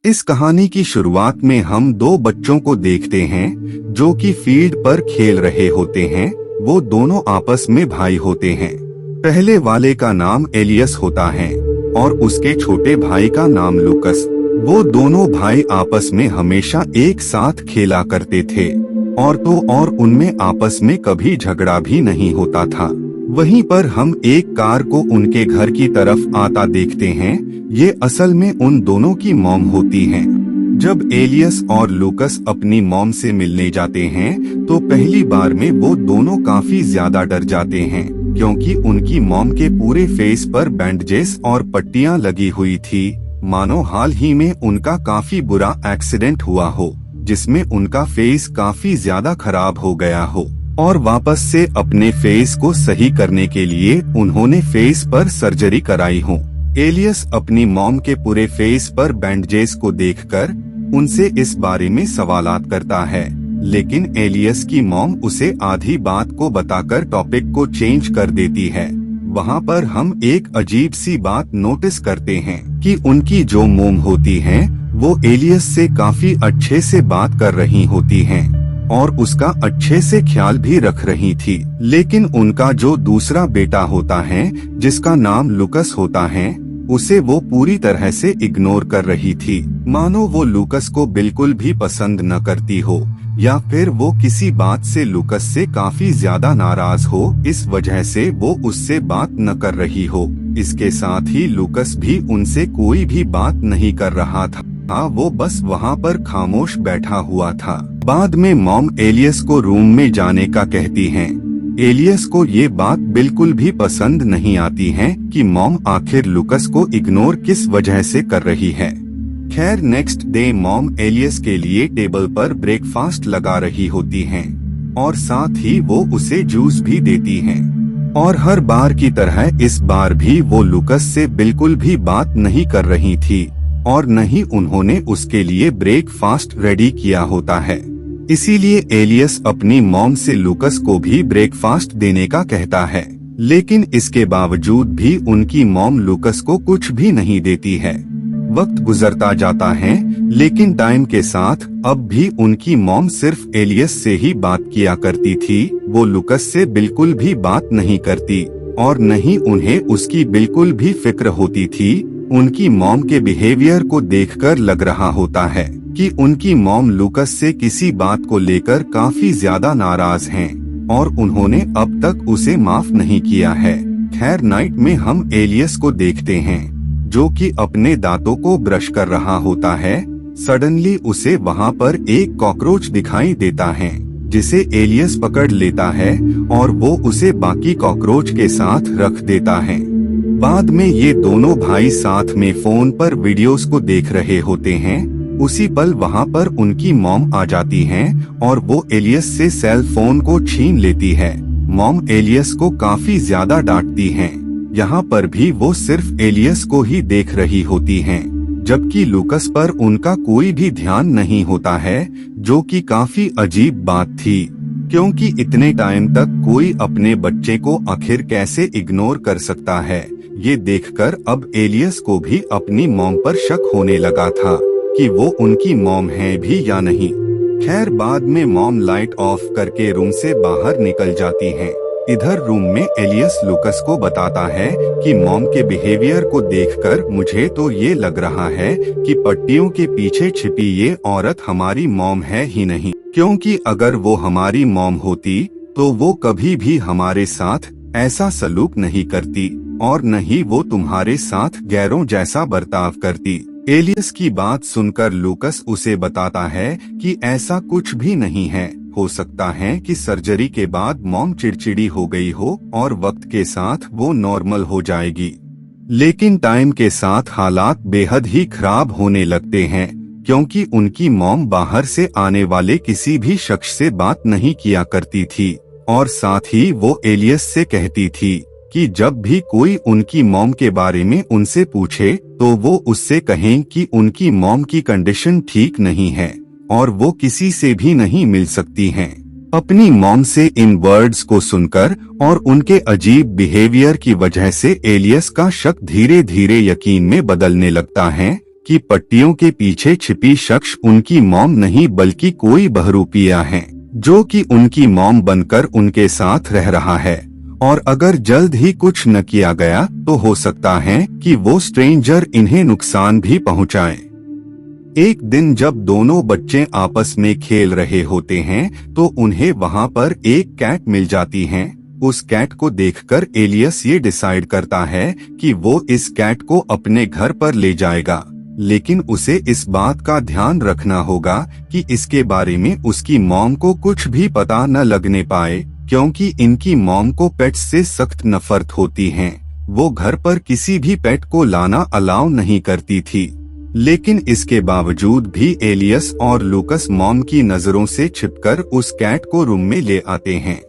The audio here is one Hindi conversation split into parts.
इस कहानी की शुरुआत में हम दो बच्चों को देखते हैं जो कि फील्ड पर खेल रहे होते हैं। वो दोनों आपस में भाई होते हैं। पहले वाले का नाम एलियस होता है और उसके छोटे भाई का नाम लूकस। वो दोनों भाई आपस में हमेशा एक साथ खेला करते थे और उनमें आपस में कभी झगड़ा भी नहीं होता था। वहीं पर हम एक कार को उनके घर की तरफ आता देखते हैं। ये असल में उन दोनों की मॉम होती हैं। जब एलियस और लूकस अपनी मॉम से मिलने जाते हैं तो पहली बार में वो दोनों काफी ज्यादा डर जाते हैं, क्योंकि उनकी मॉम के पूरे फेस पर बैंडेजेस और पट्टियां लगी हुई थी, मानो हाल ही में उनका काफी बुरा एक्सीडेंट हुआ हो, जिसमें उनका फेस काफी ज्यादा खराब हो गया हो और वापस से अपने फेस को सही करने के लिए उन्होंने फेस पर सर्जरी कराई हो। एलियस अपनी मॉम के पूरे फेस पर बैंडेजेस को देखकर उनसे इस बारे में सवालात करता है, लेकिन एलियस की मॉम उसे आधी बात को बताकर टॉपिक को चेंज कर देती है। वहाँ पर हम एक अजीब सी बात नोटिस करते हैं कि उनकी जो मॉम होती हैं, वो एलियस से काफी अच्छे से बात कर रही होती हैं और उसका अच्छे से ख्याल भी रख रही थी, लेकिन उनका जो दूसरा बेटा होता है जिसका नाम लूकस होता है, उसे वो पूरी तरह से इग्नोर कर रही थी, मानो वो लूकस को बिल्कुल भी पसंद न करती हो या फिर वो किसी बात से लूकस से काफी ज्यादा नाराज हो, इस वजह से वो उससे बात न कर रही हो। इसके साथ ही लूकस भी उनसे कोई भी बात नहीं कर रहा था, वो बस वहाँ पर खामोश बैठा हुआ था। बाद में मॉम एलियस को रूम में जाने का कहती हैं। एलियस को ये बात बिल्कुल भी पसंद नहीं आती है कि मॉम आखिर लूकस को इग्नोर किस वजह से कर रही है। खैर, नेक्स्ट डे मॉम एलियस के लिए टेबल पर ब्रेकफास्ट लगा रही होती हैं और साथ ही वो उसे जूस भी देती हैं। और हर बार की तरह इस बार भी वो लूकस से बिल्कुल भी बात नहीं कर रही थी और न ही उन्होंने उसके लिए ब्रेकफास्ट रेडी किया होता है। इसीलिए एलियस अपनी मॉम से लूकस को भी ब्रेकफास्ट देने का कहता है, लेकिन इसके बावजूद भी उनकी मॉम लूकस को कुछ भी नहीं देती है। वक्त गुजरता जाता है, लेकिन टाइम के साथ अब भी उनकी मॉम सिर्फ एलियस से ही बात किया करती थी। वो लूकस से बिल्कुल भी बात नहीं करती और न ही उन्हें उसकी बिल्कुल भी फिक्र होती थी। उनकी मॉम के बिहेवियर को देखकर लग रहा होता है कि उनकी मॉम लूकस से किसी बात को लेकर काफी ज्यादा नाराज हैं और उन्होंने अब तक उसे माफ नहीं किया है। खैर, नाइट में हम एलियस को देखते हैं जो कि अपने दांतों को ब्रश कर रहा होता है। सडनली उसे वहाँ पर एक कॉकरोच दिखाई देता है, जिसे एलियस पकड़ लेता है और वो उसे बाकी कॉकरोच के साथ रख देता है। बाद में ये दोनों भाई साथ में फोन पर वीडियोस को देख रहे होते हैं। उसी पल वहाँ पर उनकी मॉम आ जाती हैं और वो एलियस से सेल फोन को छीन लेती है। मॉम एलियस को काफी ज्यादा डांटती हैं। यहाँ पर भी वो सिर्फ एलियस को ही देख रही होती हैं, जबकि लूकस पर उनका कोई भी ध्यान नहीं होता है, जो कि काफी अजीब बात थी, क्योंकि इतने टाइम तक कोई अपने बच्चे को आखिर कैसे इग्नोर कर सकता है। ये देखकर अब एलियस को भी अपनी मॉम पर शक होने लगा था कि वो उनकी मॉम है भी या नहीं। खैर, बाद में मॉम लाइट ऑफ करके रूम से बाहर निकल जाती हैं। इधर रूम में एलियस लूकस को बताता है कि मॉम के बिहेवियर को देखकर मुझे तो ये लग रहा है कि पट्टियों के पीछे छिपी ये औरत हमारी मॉम है ही नहीं, क्योंकि अगर वो हमारी मॉम होती तो वो कभी भी हमारे साथ ऐसा सलूक नहीं करती और न ही वो तुम्हारे साथ गैरों जैसा बर्ताव करती। एलियस की बात सुनकर लूकस उसे बताता है कि ऐसा कुछ भी नहीं है। हो सकता है कि सर्जरी के बाद मॉम चिड़चिड़ी हो गई हो और वक्त के साथ वो नॉर्मल हो जाएगी, लेकिन टाइम के साथ हालात बेहद ही खराब होने लगते हैं, क्योंकि उनकी मॉम बाहर से आने वाले किसी भी शख्स से बात नहीं किया करती थी और साथ ही वो एलियस से कहती थी कि जब भी कोई उनकी मॉम के बारे में उनसे पूछे तो वो उससे कहें कि उनकी मॉम की कंडीशन ठीक नहीं है और वो किसी से भी नहीं मिल सकती हैं। अपनी मॉम से इन वर्ड्स को सुनकर और उनके अजीब बिहेवियर की वजह से एलियस का शक धीरे धीरे यकीन में बदलने लगता है। कि पट्टियों के पीछे छिपी शख्स उनकी मॉम नहीं बल्कि कोई बहरूपिया है, जो कि उनकी मॉम बनकर उनके साथ रह रहा है, और अगर जल्द ही कुछ न किया गया तो हो सकता है कि वो स्ट्रेंजर इन्हें नुकसान भी पहुंचाए। एक दिन जब दोनों बच्चे आपस में खेल रहे होते हैं तो उन्हें वहां पर एक कैट मिल जाती है। उस कैट को देखकर एलियस ये डिसाइड करता है कि वो इस कैट को अपने घर पर ले जाएगा, लेकिन उसे इस बात का ध्यान रखना होगा कि इसके बारे में उसकी मॉम को कुछ भी पता न लगने पाए, क्योंकि इनकी मॉम को पेट्स से सख्त नफरत होती है। वो घर पर किसी भी पेट को लाना अलाउ नहीं करती थी, लेकिन इसके बावजूद भी एलियस और लूकस मॉम की नजरों से छिपकर उस कैट को रूम में ले आते हैं।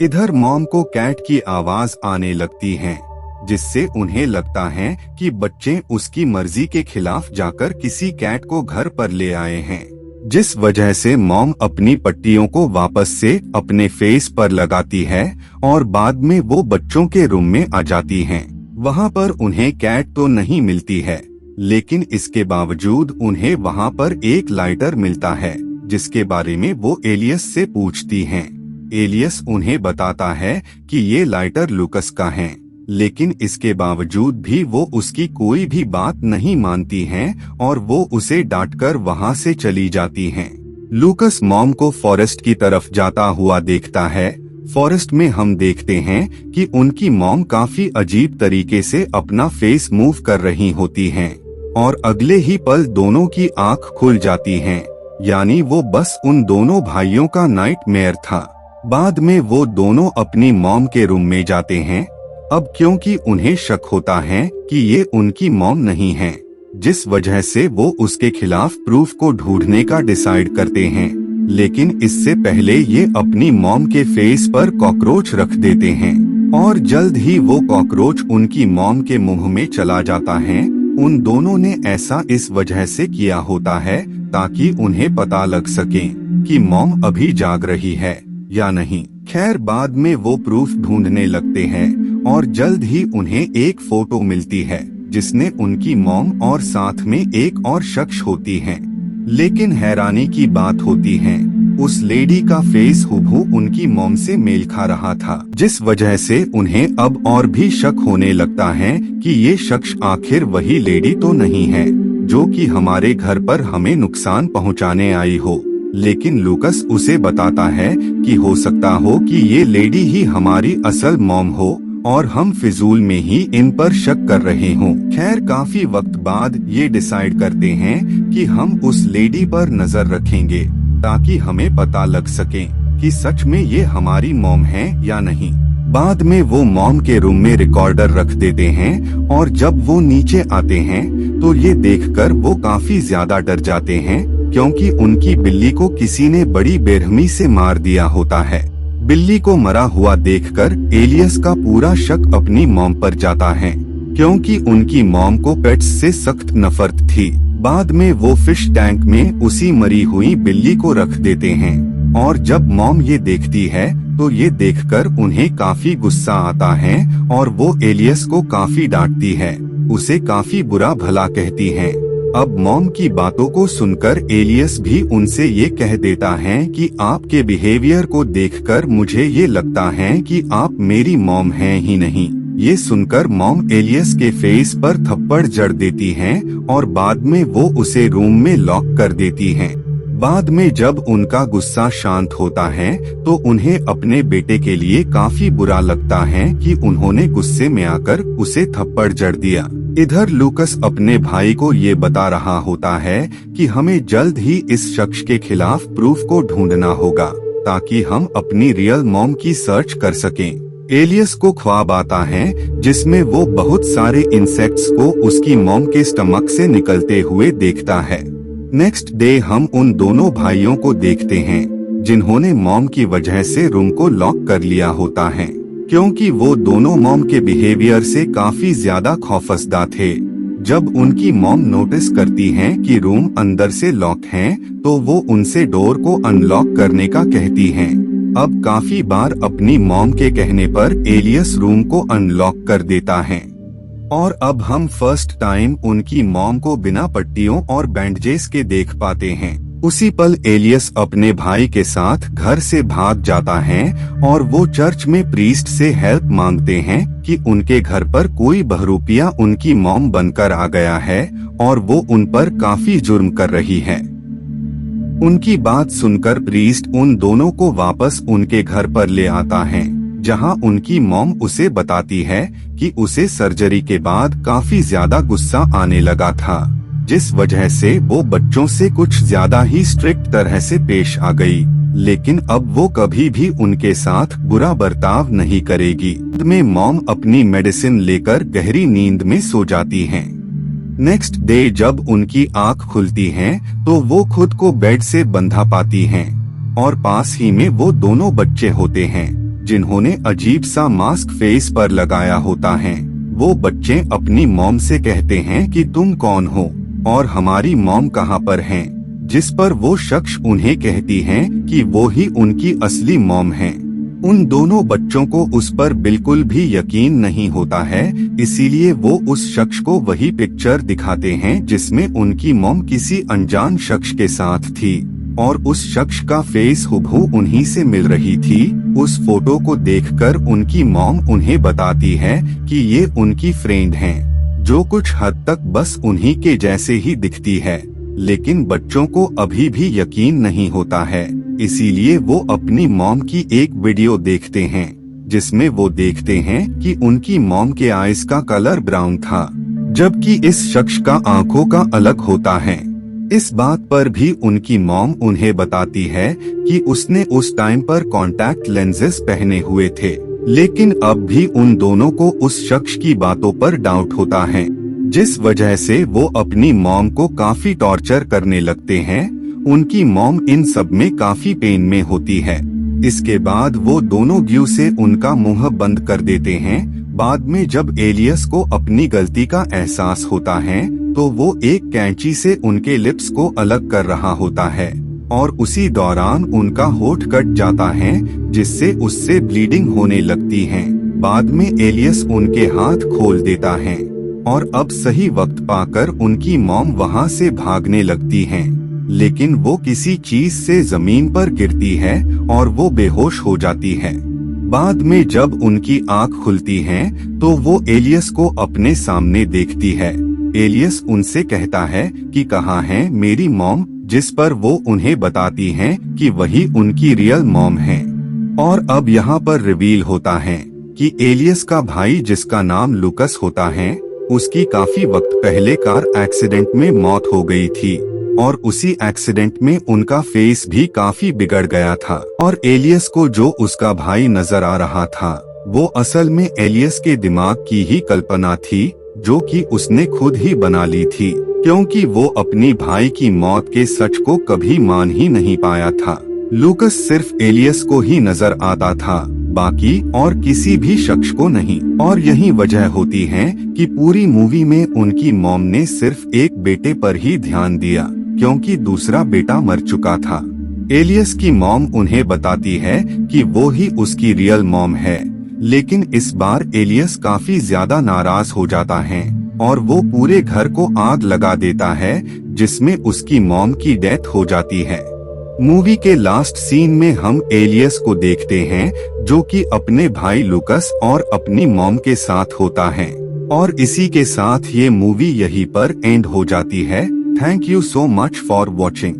इधर मॉम को कैट की आवाज आने लगती है, जिससे उन्हें लगता है कि बच्चे उसकी मर्जी के खिलाफ जाकर किसी कैट को घर पर ले आए हैं, जिस वजह से मॉम अपनी पट्टियों को वापस से अपने फेस पर लगाती है और बाद में वो बच्चों के रूम में आ जाती हैं। वहाँ पर उन्हें कैट तो नहीं मिलती है, लेकिन इसके बावजूद उन्हें वहाँ पर एक लाइटर मिलता है, जिसके बारे में वो एलियस से पूछती हैं। एलियस उन्हें बताता है कि ये लाइटर लूकस का है, लेकिन इसके बावजूद भी वो उसकी कोई भी बात नहीं मानती हैं और वो उसे डांटकर वहाँ से चली जाती हैं। लूकस मॉम को फॉरेस्ट की तरफ जाता हुआ देखता है। फॉरेस्ट में हम देखते हैं कि उनकी मॉम काफी अजीब तरीके से अपना फेस मूव कर रही होती हैं, और अगले ही पल दोनों की आंख खुल जाती हैं, यानी वो बस उन दोनों भाइयों का नाइटमेयर था। बाद में वो दोनों अपनी मॉम के रूम में जाते हैं, अब क्योंकि उन्हें शक होता है कि ये उनकी मॉम नहीं है, जिस वजह से वो उसके खिलाफ प्रूफ को ढूंढने का डिसाइड करते हैं। लेकिन इससे पहले ये अपनी मॉम के फेस पर कॉकरोच रख देते हैं, और जल्द ही वो कॉकरोच उनकी मॉम के मुंह में चला जाता है। उन दोनों ने ऐसा इस वजह से किया होता है ताकि उन्हें पता लग सके कि मॉम अभी जाग रही है या नहीं। खैर, बाद में वो प्रूफ ढूंढने लगते हैं और जल्द ही उन्हें एक फोटो मिलती है जिसने उनकी मॉम और साथ में एक और शख्स होती है। लेकिन हैरानी की बात होती है, उस लेडी का फेस हूबहू उनकी मॉम से मेल खा रहा था, जिस वजह से उन्हें अब और भी शक होने लगता है कि ये शख्स आखिर वही लेडी तो नहीं है जो कि हमारे घर पर हमें नुकसान पहुंचाने आई हो। लेकिन लूकस उसे बताता है कि हो सकता हो कि ये लेडी ही हमारी असल मॉम हो और हम फिजूल में ही इन पर शक कर रहे हों। खैर, काफी वक्त बाद ये डिसाइड करते हैं कि हम उस लेडी पर नजर रखेंगे ताकि हमें पता लग सके कि सच में ये हमारी मॉम है या नहीं। बाद में वो मॉम के रूम में रिकॉर्डर रख देते हैं और जब वो नीचे आते हैं तो ये देखकर वो काफी ज्यादा डर जाते हैं, क्योंकि उनकी बिल्ली को किसी ने बड़ी बेरहमी से मार दिया होता है। बिल्ली को मरा हुआ देखकर एलियस का पूरा शक अपनी मॉम पर जाता है, क्योंकि उनकी मॉम को पेट्स से सख्त नफरत थी। बाद में वो फिश टैंक में उसी मरी हुई बिल्ली को रख देते हैं, और जब मॉम ये देखती है तो ये देखकर उन्हें काफी गुस्सा आता है और वो एलियस को काफी डांटती है, उसे काफी बुरा भला कहती है। अब मॉम की बातों को सुनकर एलियस भी उनसे ये कह देता है कि आपके बिहेवियर को देखकर मुझे ये लगता है कि आप मेरी मॉम हैं ही नहीं। ये सुनकर मॉम एलियस के फेस पर थप्पड़ जड़ देती हैं और बाद में वो उसे रूम में लॉक कर देती हैं। बाद में जब उनका गुस्सा शांत होता है तो उन्हें अपने बेटे के लिए काफी बुरा लगता है कि उन्होंने गुस्से में आकर उसे थप्पड़ जड़ दिया। इधर लूकस अपने भाई को ये बता रहा होता है कि हमें जल्द ही इस शख्स के खिलाफ प्रूफ को ढूंढना होगा ताकि हम अपनी रियल मॉम की सर्च कर सकें। एलियस को ख्वाब आता है जिसमें वो बहुत सारे इंसेक्ट्स को उसकी मॉम के स्टमक से निकलते हुए देखता है। नेक्स्ट डे हम उन दोनों भाइयों को देखते हैं जिन्होंने मॉम की वजह से रूम को लॉक कर लिया होता है, क्योंकि वो दोनों मॉम के बिहेवियर से काफी ज्यादा खौफजदा थे। जब उनकी मॉम नोटिस करती हैं कि रूम अंदर से लॉक है तो वो उनसे डोर को अनलॉक करने का कहती हैं। अब काफी बार अपनी मॉम के कहने पर एलियस रूम को अनलॉक कर देता है। और अब हम फर्स्ट टाइम उनकी मॉम को बिना पट्टियों और बैंडेजेस के देख पाते हैं। उसी पल एलियस अपने भाई के साथ घर से भाग जाता है और वो चर्च में प्रीस्ट से हेल्प मांगते हैं कि उनके घर पर कोई बहरूपिया उनकी मॉम बनकर आ गया है और वो उन पर काफी जुर्म कर रही है। उनकी बात सुनकर प्रीस्ट उन दोनों को वापस उनके घर पर ले आता है, जहां उनकी मॉम उसे बताती है कि उसे सर्जरी के बाद काफी ज्यादा गुस्सा आने लगा था, जिस वजह से वो बच्चों से कुछ ज्यादा ही स्ट्रिक्ट तरह से पेश आ गई, लेकिन अब वो कभी भी उनके साथ बुरा बर्ताव नहीं करेगी। में मॉम अपनी मेडिसिन लेकर गहरी नींद में सो जाती हैं। नेक्स्ट डे जब उनकी आंख खुलती है तो वो खुद को बेड से बंधा पाती हैं और पास ही में वो दोनों बच्चे होते हैं जिन्होंने अजीब सा मास्क फेस पर लगाया होता है। वो बच्चे अपनी मॉम से कहते हैं कि तुम कौन हो और हमारी मॉम कहाँ पर हैं, जिस पर वो शख्स उन्हें कहती हैं कि वो ही उनकी असली मॉम हैं। उन दोनों बच्चों को उस पर बिल्कुल भी यकीन नहीं होता है, इसीलिए वो उस शख्स को वही पिक्चर दिखाते हैं जिसमें उनकी मॉम किसी अनजान शख्स के साथ थी और उस शख्स का फेस हुबहू उन्हीं से मिल रही थी। उस फोटो को देखकर उनकी मॉम उन्हें बताती है कि ये उनकी फ्रेंड हैं, जो कुछ हद तक बस उन्हीं के जैसे ही दिखती है, लेकिन बच्चों को अभी भी यकीन नहीं होता है। इसीलिए वो अपनी मॉम की एक वीडियो देखते हैं जिसमें वो देखते हैं कि उनकी मॉम के आईज का कलर ब्राउन था, जबकि इस शख्स का आंखों का अलग होता है। इस बात पर भी उनकी मॉम उन्हें बताती है कि उसने उस टाइम पर कॉन्टैक्ट लेंसेज पहने हुए थे, लेकिन अब भी उन दोनों को उस शख्स की बातों पर डाउट होता है, जिस वजह से वो अपनी मॉम को काफी टॉर्चर करने लगते हैं। उनकी मॉम इन सब में काफी पेन में होती है। इसके बाद वो दोनों ग्लू से उनका मुंह बंद कर देते हैं। बाद में जब एलियस को अपनी गलती का एहसास होता है तो वो एक कैंची से उनके लिप्स को अलग कर रहा होता है और उसी दौरान उनका होठ कट जाता है, जिससे उससे ब्लीडिंग होने लगती है। बाद में एलियस उनके हाथ खोल देता है और अब सही वक्त पाकर उनकी मॉम वहां से भागने लगती हैं, लेकिन वो किसी चीज से जमीन पर गिरती है और वो बेहोश हो जाती है। बाद में जब उनकी आंख खुलती है तो वो एलियस को अपने सामने देखती है। एलियस उनसे कहता है कि कहाँ है मेरी मॉम, जिस पर वो उन्हें बताती हैं कि वही उनकी रियल मॉम है। और अब यहाँ पर रिवील होता है कि एलियस का भाई, जिसका नाम लुकस होता है, उसकी काफी वक्त पहले कार एक्सीडेंट में मौत हो गई थी और उसी एक्सीडेंट में उनका फेस भी काफी बिगड़ गया था। और एलियस को जो उसका भाई नजर आ रहा था वो असल में एलियस के दिमाग की ही कल्पना थी, जो कि उसने खुद ही बना ली थी, क्योंकि वो अपनी भाई की मौत के सच को कभी मान ही नहीं पाया था। लुकस सिर्फ एलियस को ही नजर आता था, बाकी और किसी भी शख्स को नहीं। और यही वजह होती है कि पूरी मूवी में उनकी मॉम ने सिर्फ एक बेटे पर ही ध्यान दिया, क्योंकि दूसरा बेटा मर चुका था। एलियस की मॉम उन्हें बताती है कि वो ही उसकी रियल मॉम है, लेकिन इस बार एलियस काफी ज्यादा नाराज हो जाता है और वो पूरे घर को आग लगा देता है, जिसमें उसकी मॉम की डेथ हो जाती है। मूवी के लास्ट सीन में हम एलियस को देखते हैं, जो कि अपने भाई लुकस और अपनी मॉम के साथ होता है। और इसी के साथ ये मूवी यहीं पर एंड हो जाती है। Thank you so much for watching.